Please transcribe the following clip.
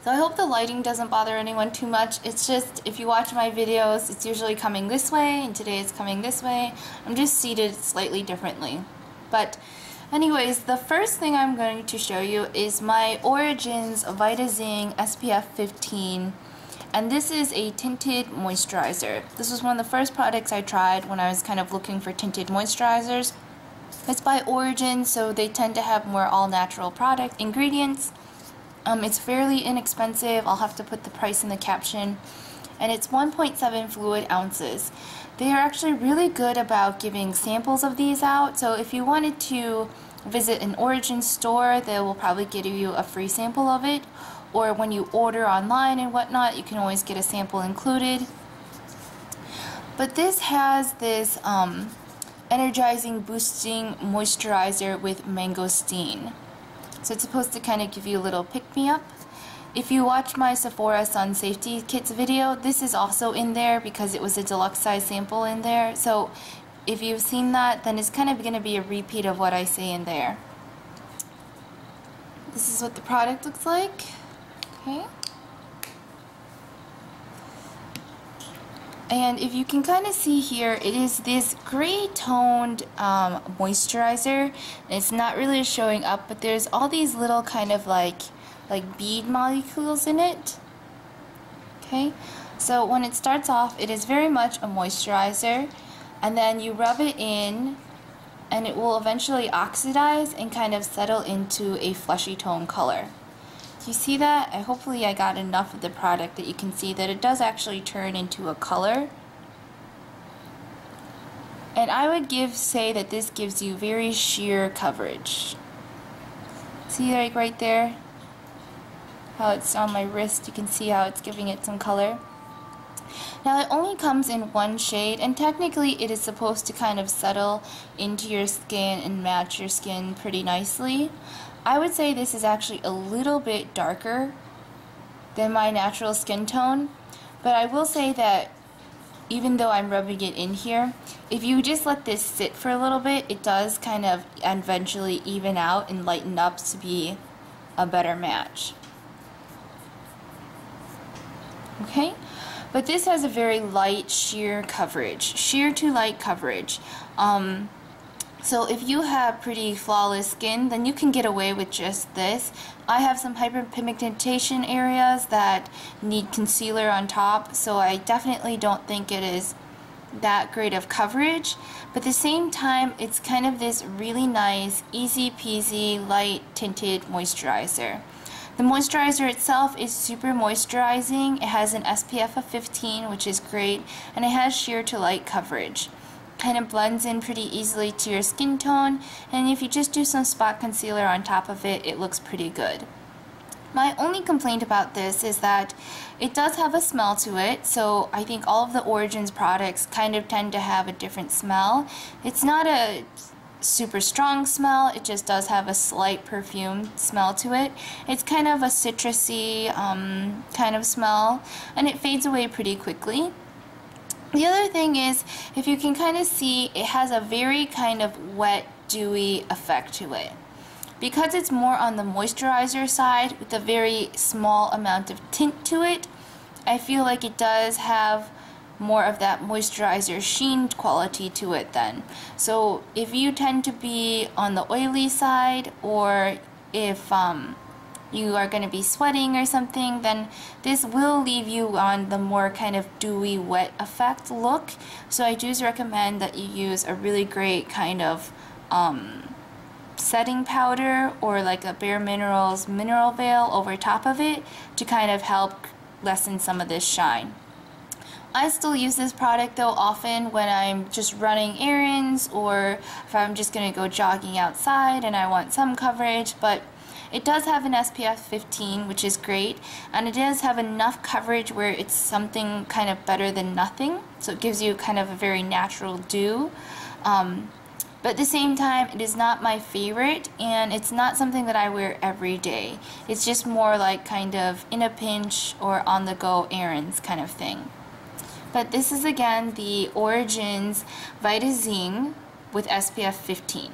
So I hope the lighting doesn't bother anyone too much. It's just, if you watch my videos, it's usually coming this way, and today it's coming this way. I'm just seated slightly differently. But anyways, the first thing I'm going to show you is my Origins Vitazing SPF 15. And this is a tinted moisturizer. This was one of the first products I tried when I was kind of looking for tinted moisturizers. It's by Origins, so they tend to have more all-natural product ingredients. It's fairly inexpensive. I'll have to put the price in the caption. And it's 1.7 fluid ounces. They are actually really good about giving samples of these out. So if you wanted to visit an Origins store, they will probably give you a free sample of it. Or when you order online and whatnot, you can always get a sample included. But this has this energizing, boosting moisturizer with mangosteen. So it's supposed to kind of give you a little pick-me-up. If you watch my Sephora Sun Safety Kits video, this is also in there because it was a deluxe size sample in there. So if you've seen that, then it's kind of going to be a repeat of what I say in there. This is what the product looks like. Okay. And if you can kind of see here, it is this gray toned moisturizer. It's not really showing up, but there's all these little kind of like bead molecules in it. Okay, so when it starts off, it is very much a moisturizer, and then you rub it in and it will eventually oxidize and kind of settle into a fleshy tone color. Do you see that? Hopefully I got enough of the product that you can see that it does actually turn into a color. And I would say that this gives you very sheer coverage. See, like right there? How it's on my wrist, you can see how it's giving it some color. Now it only comes in one shade, and technically it is supposed to kind of settle into your skin and match your skin pretty nicely. I would say this is actually a little bit darker than my natural skin tone, but I will say that even though I'm rubbing it in here, if you just let this sit for a little bit, it does kind of eventually even out and lighten up to be a better match. Okay, but this has a very light sheer coverage, sheer to light coverage. So if you have pretty flawless skin, then you can get away with just this. I have some hyperpigmentation areas that need concealer on top, so I definitely don't think it is that great of coverage. But at the same time, it's kind of this really nice, easy peasy, light tinted moisturizer. The moisturizer itself is super moisturizing. It has an SPF of 15, which is great, and it has sheer to light coverage. Kind of blends in pretty easily to your skin tone, and if you just do some spot concealer on top of it, it looks pretty good. My only complaint about this is that it does have a smell to it, so I think all of the Origins products kind of tend to have a different smell. It's not a super strong smell, it just does have a slight perfume smell to it. It's kind of a citrusy kind of smell, and it fades away pretty quickly. The other thing is, if you can kind of see, it has a very kind of wet, dewy effect to it. Because it's more on the moisturizer side with a very small amount of tint to it, I feel like it does have more of that moisturizer sheen quality to it then. So if you tend to be on the oily side, or if you are going to be sweating or something, then this will leave you on the more kind of dewy wet effect look. So I do recommend that you use a really great kind of setting powder or like a Bare Minerals mineral veil over top of it to kind of help lessen some of this shine. I still use this product though often when I'm just running errands, or if I'm just going to go jogging outside and I want some coverage, but it does have an SPF 15, which is great, and it does have enough coverage where it's something kind of better than nothing, so it gives you kind of a very natural dew. But at the same time, it is not my favorite, and it's not something that I wear every day. It's just more like kind of in a pinch or on the go errands kind of thing. But this is again the Origins Vitazing with SPF 15.